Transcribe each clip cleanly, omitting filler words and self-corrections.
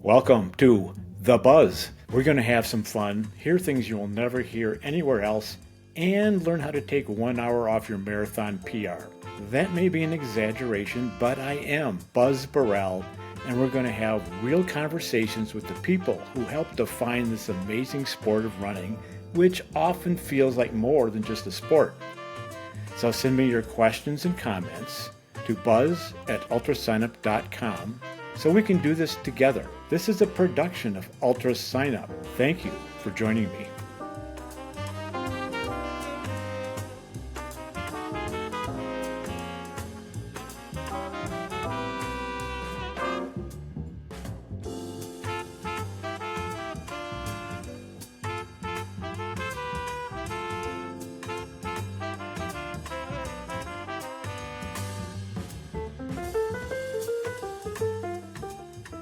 Welcome to The Buzz. We're going to have some fun, hear things you will never hear anywhere else, and learn how to take 1 hour off your marathon PR. That may be an exaggeration, but I am Buzz Burrell, and we're going to have real conversations with the people who help define this amazing sport of running, which often feels like more than just a sport. So send me your questions and comments to buzz@ultrasignup.com so we can do this together. This is a production of Ultra Sign Up. Thank you for joining me.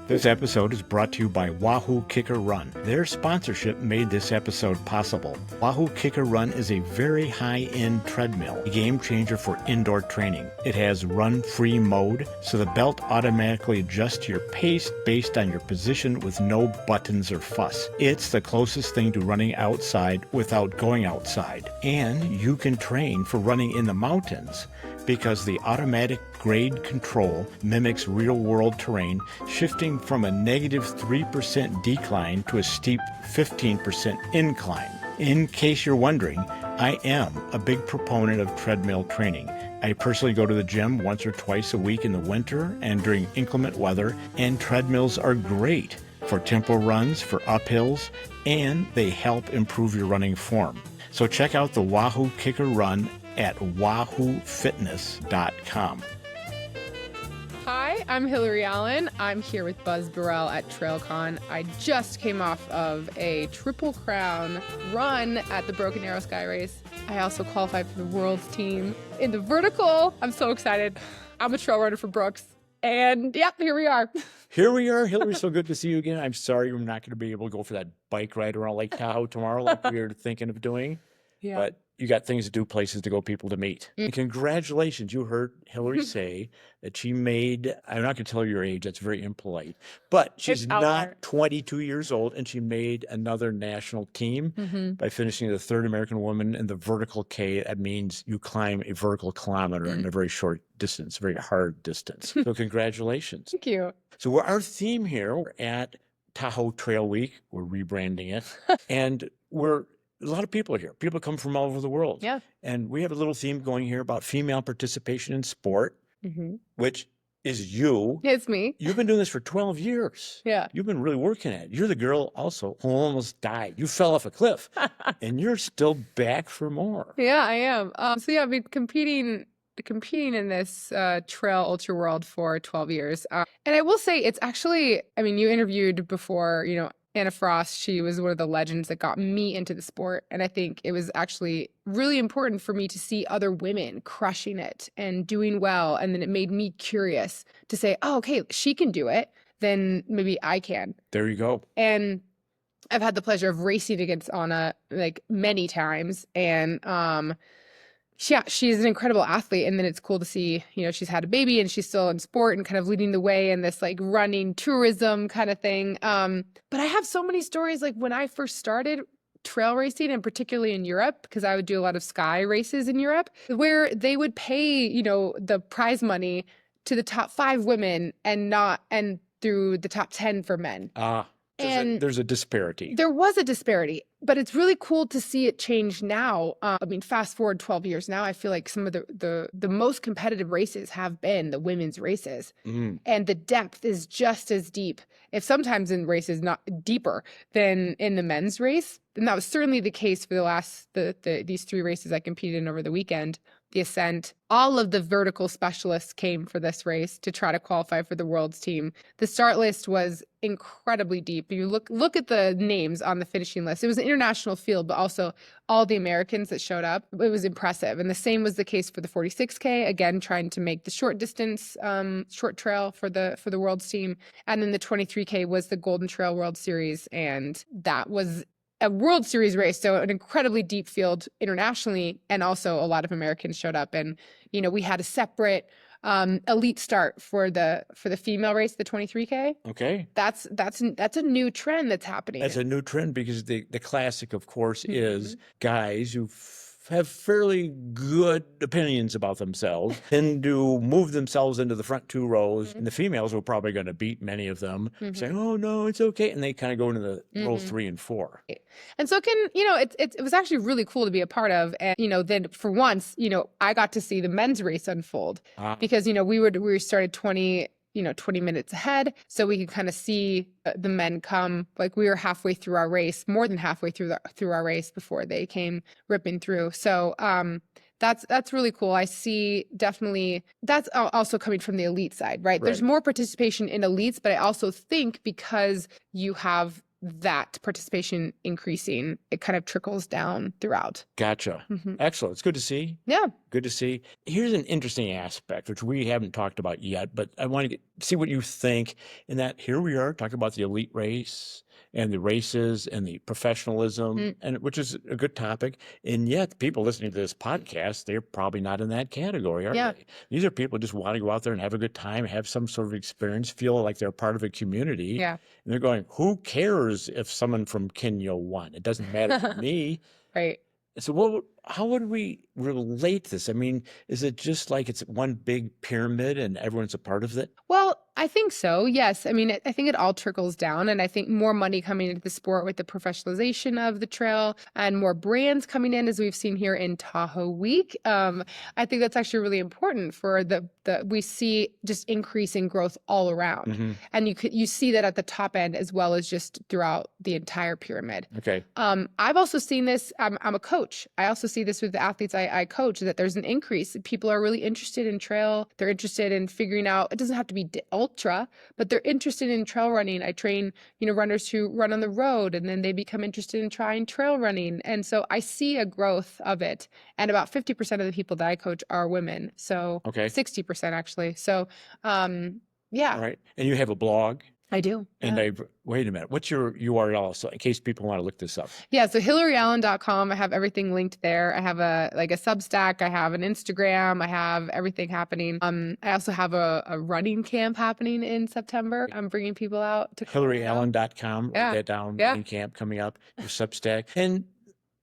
This episode is brought to you by Wahoo Kicker Run. Their sponsorship made this episode possible. Wahoo Kicker Run is a very high-end treadmill, a game changer for indoor training. It has run-free mode, so the belt automatically adjusts to your pace based on your position with no buttons or fuss. It's the closest thing to running outside without going outside. And you can train for running in the mountains, because the automatic grade control mimics real-world terrain, shifting from a negative 3% decline to a steep 15% incline. In case you're wondering, I am a big proponent of treadmill training. I personally go to the gym once or twice a week in the winter and during inclement weather, and treadmills are great for tempo runs, for uphills, and they help improve your running form. So check out the Wahoo Kicker Run at wahoofitness.com. Hi, I'm Hillary Allen. I'm here with Buzz Burrell at TrailCon. I just came off of a Triple Crown run at the Broken Arrow Sky Race. I also qualified for the World's team in the vertical. I'm so excited. I'm a trail runner for Brooks. And yep, here we are. Here we are. Hillary, so good to see you again. I'm sorry we're not going to be able to go for that bike ride around Lake Tahoe tomorrow like we were thinking of doing. Yeah. But you got things to do, places to go, people to meet. And congratulations. You heard Hillary say that she made, I'm not going to tell her your age, that's very impolite, but she's It's out not there. 22 years old, and she made another national team by finishing the third American woman in the vertical K. That means you climb a vertical kilometer in a very short distance, very hard distance. So congratulations. Thank you. So our theme here, we're at Tahoe Trail Week. We're rebranding it. And a lot of people are here. People come from all over the world. Yeah. And we have a little theme going here about female participation in sport, which is you. It's me. You've been doing this for 12 years. Yeah. You've been really working at it. You're the girl also who almost died. You fell off a cliff and you're still back for more. Yeah, I am. I've been competing in this trail ultra world for 12 years. And I will say it's actually, you interviewed before, Anna Frost. She was one of the legends that got me into the sport. And I think it was actually really important for me to see other women crushing it and doing well. And then it made me curious to say, oh, okay, she can do it. Then maybe I can. There you go. And I've had the pleasure of racing against Anna like many times. And yeah, she's an incredible athlete. And then it's cool to see, she's had a baby and she's still in sport and kind of leading the way in this like running tourism kind of thing. But I have so many stories, like when I first started trail racing, and particularly in Europe, because I would do a lot of sky races in Europe, where they would pay, the prize money to the top 5 women and through the top 10 for men. There's a disparity. There was a disparity, but it's really cool to see it change now. Fast forward 12 years now, I feel like some of the most competitive races have been the women's races. And the depth is just as deep, if sometimes in races not deeper than in the men's race. And that was certainly the case for these 3 races I competed in over the weekend. The Ascent, all of the vertical specialists came for this race to try to qualify for the World's team. The start list was incredibly deep. You look at the names on the finishing list. It was an international field, but also all the Americans that showed up. It was impressive. And the same was the case for the 46K, again, trying to make the short distance, short trail for the World's team. And then the 23K was the Golden Trail World Series. And that was a World Series race, so an incredibly deep field internationally, and also a lot of Americans showed up. And, we had a separate elite start for the female race, the 23K. Okay. That's a new trend that's happening. That's a new trend because the classic, of course, is Mhm. guys who have fairly good opinions about themselves tend to move themselves into the front two rows, Mhm. and the females are probably going to beat many of them, saying, Mhm. "Oh no, it's okay," and they kind of go into the row Mhm. 3 and 4. And so it was actually really cool to be a part of. And, then for once, I got to see the men's race unfold Ah, because, we started 20 minutes ahead. So we could kind of see the men come, like we were halfway through our race, more than halfway through our race before they came ripping through. So, that's really cool. I see definitely that's also coming from the elite side, right? There's right. more participation in elites, but I also think because you have that participation increasing, it kind of trickles down throughout. Gotcha. Mhm. Excellent. It's good to see. Yeah. Good to see. Here's an interesting aspect, which we haven't talked about yet, but I want to see what you think. In that, here we are talking about the elite race and the races and the professionalism, Mm. and which is a good topic. And yet, people listening to this podcast, they're probably not in that category, are Yeah. they? These are people who just want to go out there and have a good time, have some sort of experience, feel like they're part of a community. Yeah. And they're going, who cares if someone from Kenya won? It doesn't matter to me. Right. So how would we relate this? I mean, is it just like it's one big pyramid and everyone's a part of it? Well, I think so. Yes. I mean, I think it all trickles down. And I think more money coming into the sport with the professionalization of the trail and more brands coming in, as we've seen here in Tahoe Week. I think that's actually really important for we see just increasing growth all around. Mhm. And you see that at the top end as well as just throughout the entire pyramid. Okay. I've also seen this. I'm a coach. I also see this with the athletes I coach, that there's an increase. People are really interested in trail. They're interested in figuring out, it doesn't have to be ultra, but they're interested in trail running. I train, runners who run on the road, and then they become interested in trying trail running. And so I see a growth of it. And about 50% of the people that I coach are women. So Okay. 60% actually. So, yeah. All right. And you have a blog. I do. And Yeah. wait a minute. What's your URL? So in case people want to look this up. Yeah, so HillaryAllen.com. I have everything linked there. I have a Substack. I have an Instagram. I have everything happening. I also have a running camp happening in September. I'm bringing people out to HillaryAllen.com. Yeah. Write that down. Yeah. Running camp coming up. Your Substack. And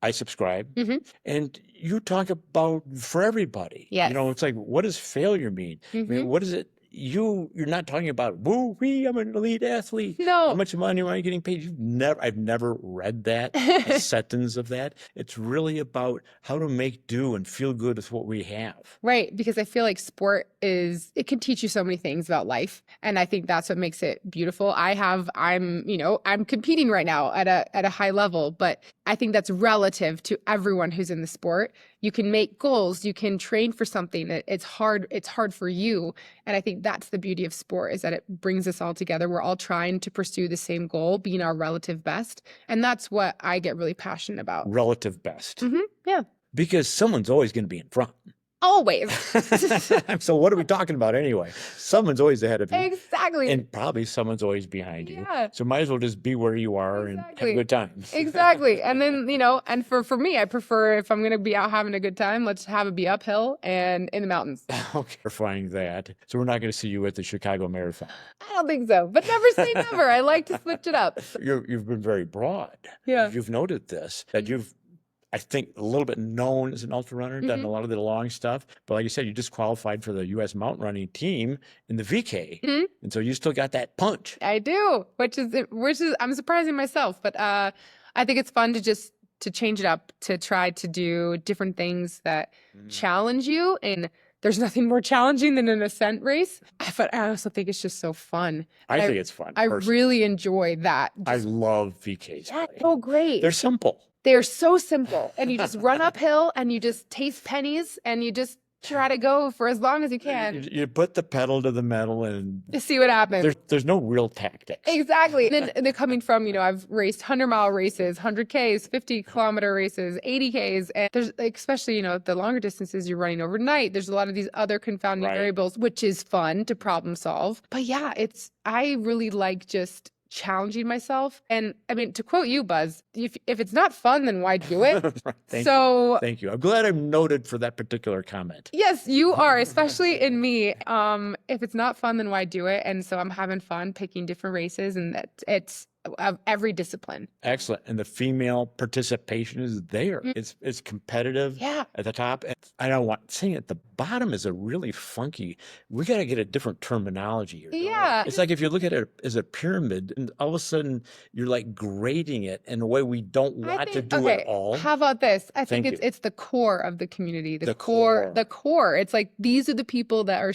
I subscribe. Mhm. And you talk about for everybody. Yes. It's like, what does failure mean? I Mhm. mean, what is it? You're not talking about, woo wee, I'm an elite athlete. No. How much money am I getting paid? I've never read that, a sentence of that. It's really about how to make do and feel good with what we have. Right, because I feel like sport it can teach you so many things about life, and I think that's what makes it beautiful. I'm competing right now at a high level, but I think that's relative to everyone who's in the sport. You can make goals, you can train for something. It's hard for you, and I think that's the beauty of sport, is that it brings us all together. We're all trying to pursue the same goal, being our relative best, and that's what I get really passionate about. Relative best. Yeah. Because someone's always going to be in front. Always. So what are we talking about anyway? Someone's always ahead of you. Exactly. And probably someone's always behind you. Yeah. So might as well just be where you are and have a good time. Exactly. And then, and for me, I prefer, if I'm going to be out having a good time, let's have it be uphill and in the mountains. Okay. Clarifying that. So we're not going to see you at the Chicago Marathon. I don't think so, but never say never. I like to switch it up. You've been very broad. Yeah. You've noted this, that you've, I think, a little bit known as an ultra runner, done a lot of the long stuff. But like you said, you just qualified for the U.S. mountain running team in the VK. And so you still got that punch. I do, which is I'm surprising myself, but I think it's fun to change it up, to try to do different things that challenge you. And there's nothing more challenging than an ascent race. But I also think it's just so fun. I think it's fun. I personally. really enjoy that. I love VKs. Yeah, so great. They're simple. They're so simple. And you just run uphill and you just taste pennies and you just try to go for as long as you can. You put the pedal to the metal and To see what happens. there's no real tactics. Exactly. And then they're coming from, I've raced 100-mile races, 100Ks, 50-kilometer races, 80Ks. And there's, especially, the longer distances you're running overnight, there's a lot of these other confounding variables, which is fun to problem solve. But yeah, I really like just challenging myself. And I mean, to quote you, Buzz, if it's not fun, then why do it? Thank So you. Thank you. I'm glad I'm noted for that particular comment. yes, you are, especially in me. If it's not fun, then why do it? And so I'm having fun picking different races, and it's of every discipline. Excellent. And the female participation is there. It's competitive Yeah. at the top. And I don't want saying at the bottom is a really funky. We got to get a different terminology here. Yeah. It's like if you look at it as a pyramid and all of a sudden you're like grading it in a way we don't want to do it all. How about this? I think Thank you. it's the core of the community. The core. It's like these are the people that are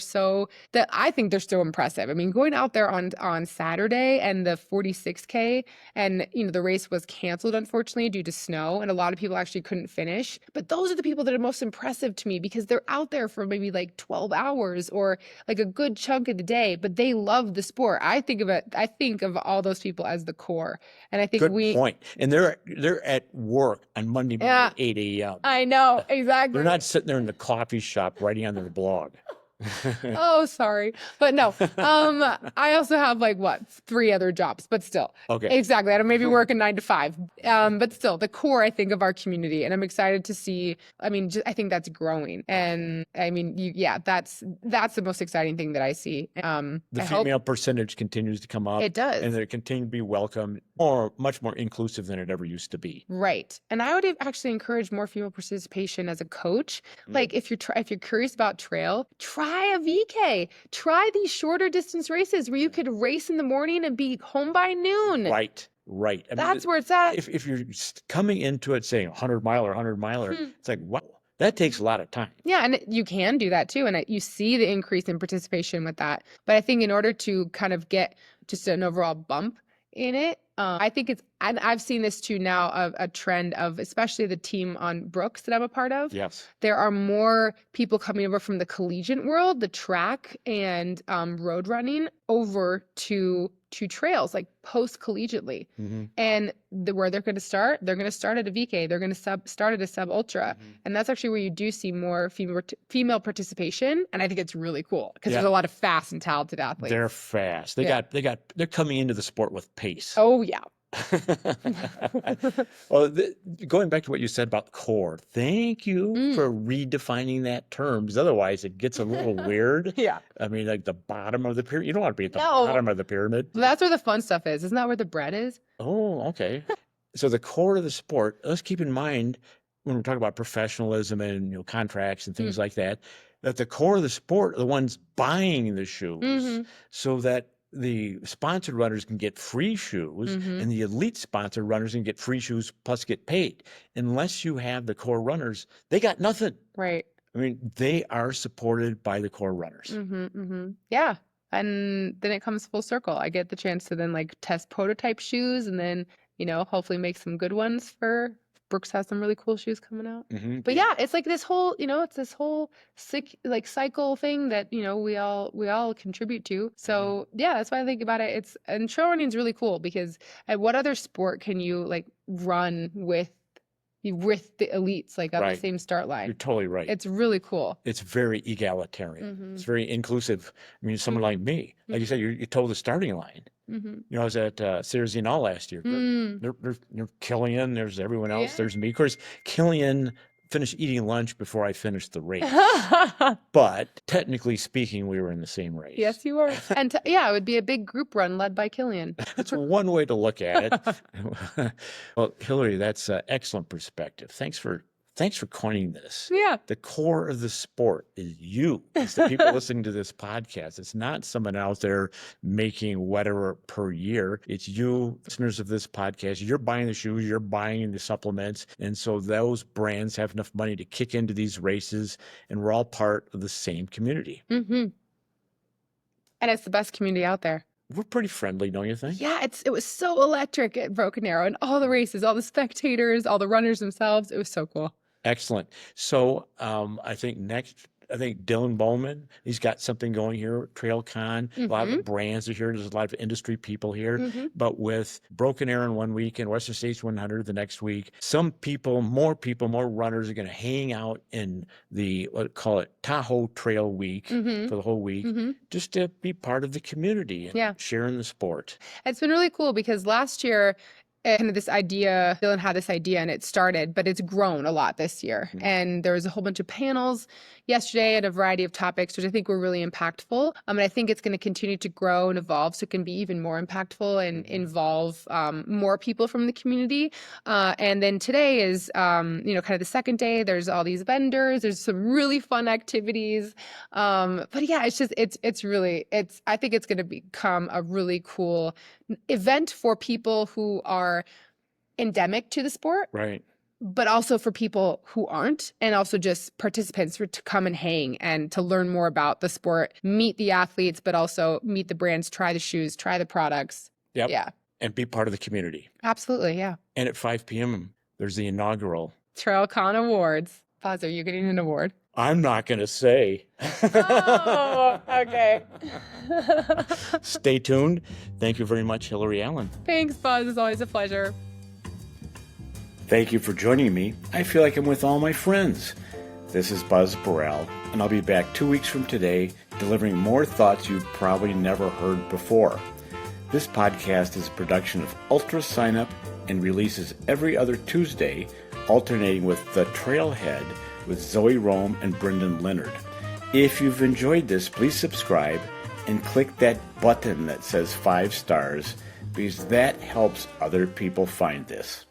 that I think they're so impressive. I mean, going out there on Saturday and the 46K, and the race was canceled, unfortunately, due to snow, and a lot of people actually couldn't finish. But those are the people that are most impressive to me, because they're out there for maybe like 12 hours or like a good chunk of the day, but they love the sport. I think of all those people as the core. And I think Good point. And they're at work on Monday morning at 8 a.m. I know, exactly. They're not sitting there in the coffee shop writing on their blog. Oh, sorry. But no, I also have like 3 other jobs, but still. Okay. Exactly. I don't maybe work a 9 to 5. But still the core, I think, of our community. And I'm excited to see, I mean, I think that's growing. And I mean, that's the most exciting thing that I see. The female percentage continues to come up. It does. And they continue to be welcome, much more inclusive than it ever used to be. Right. And I would actually encourage more female participation as a coach. Like if you're curious about trail, try a VK. Try these shorter distance races where you could race in the morning and be home by noon. Right. I mean, that's where it's at. If you're coming into it saying 100 miler, it's like, wow, that takes a lot of time. Yeah, and you can do that too. And you see the increase in participation with that. But I think in order to kind of get just an overall bump in it, I think and I've seen this too now, of a trend of, especially the team on Brooks that I'm a part of. Yes. There are more people coming over from the collegiate world, the track and road running, over to trails, like post-collegiately. And where they're going to start at a VK. They're going to start at a sub ultra. And that's actually where you do see more female participation. And I think it's really cool, because there's a lot of fast and talented athletes. They're fast. They're coming into the sport with pace. Oh yeah. Well, going back to what you said about core, thank you for redefining that term, because otherwise it gets a little weird. Yeah. I mean, like the bottom of the pyramid. You don't want to be at the bottom of the pyramid. Well, that's where the fun stuff is. Isn't that where the bread is? Oh, okay. So the core of the sport, let's keep in mind when we're talking about professionalism and contracts and things like that the core of the sport are the ones buying the shoes, so that the sponsored runners can get free shoes, and the elite sponsored runners can get free shoes plus get paid. Unless you have the core runners, they got nothing. Right. I mean, they are supported by the core runners. Yeah. And then it comes full circle. I get the chance to then test prototype shoes, and then, hopefully make some good ones for Brooks. Has some really cool shoes coming out. But yeah, it's like this whole, it's this whole cycle thing that, we all contribute to. So yeah, that's why I think about it. And trail running is really cool, because what other sport can you run with the elites, on the same start line? You're totally right. It's really cool. It's very egalitarian. It's very inclusive. I mean, someone like me, like you said, you told the starting line. I was at Cersei all last year. There's Killian, there's everyone else, there's me. Of course, Killian finished eating lunch before I finished the race. But technically speaking, we were in the same race. Yes, you were. And it would be a big group run led by Killian. That's one way to look at it. Well, Hillary, that's excellent perspective. Thanks for coining this. Yeah. The core of the sport is you. It's the people listening to this podcast. It's not someone out there making whatever per year. It's you, listeners of this podcast. You're buying the shoes, you're buying the supplements. And so those brands have enough money to kick into these races, and we're all part of the same community. And it's the best community out there. We're pretty friendly, don't you think? Yeah, it was so electric at Broken Arrow, and all the races, all the spectators, all the runners themselves. It was so cool. Excellent. So I think next I think Dylan Bowman, he's got something going here, TrailCon. A lot of the brands are here. There's a lot of industry people here. But with Broken Arrow one week and Western States 100 the next week, more runners are going to hang out in the, call it Tahoe Trail Week for the whole week, just to be part of the community and sharing the sport. It's been really cool because last year, kind of this idea, Dylan had this idea and it started, but it's grown a lot this year. And there was a whole bunch of panels yesterday and a variety of topics, which I think were really impactful. And I think it's going to continue to grow and evolve so it can be even more impactful and involve more people from the community. And then today is, kind of the second day. There's all these vendors. There's some really fun activities. But yeah, it's just, I think it's going to become a really cool event for people who are endemic to the sport, right? But also for people who aren't, and also just participants to come and hang and to learn more about the sport, meet the athletes, but also meet the brands, try the shoes, try the products. Yep. Yeah. And be part of the community. Absolutely. Yeah. And at 5 p.m., there's the inaugural TrailCon Awards. Buzz, are you getting an award? I'm not going to say. Oh, okay. Stay tuned. Thank you very much, Hillary Allen. Thanks, Buzz. It's always a pleasure. Thank you for joining me. I feel like I'm with all my friends. This is Buzz Burrell, and I'll be back 2 weeks from today, delivering more thoughts you've probably never heard before. This podcast is a production of Ultra Sign Up and releases every other Tuesday, alternating with The Trailhead with Zoe Rome and Brendan Leonard. If you've enjoyed this, please subscribe and click that button that says 5 stars, because that helps other people find this.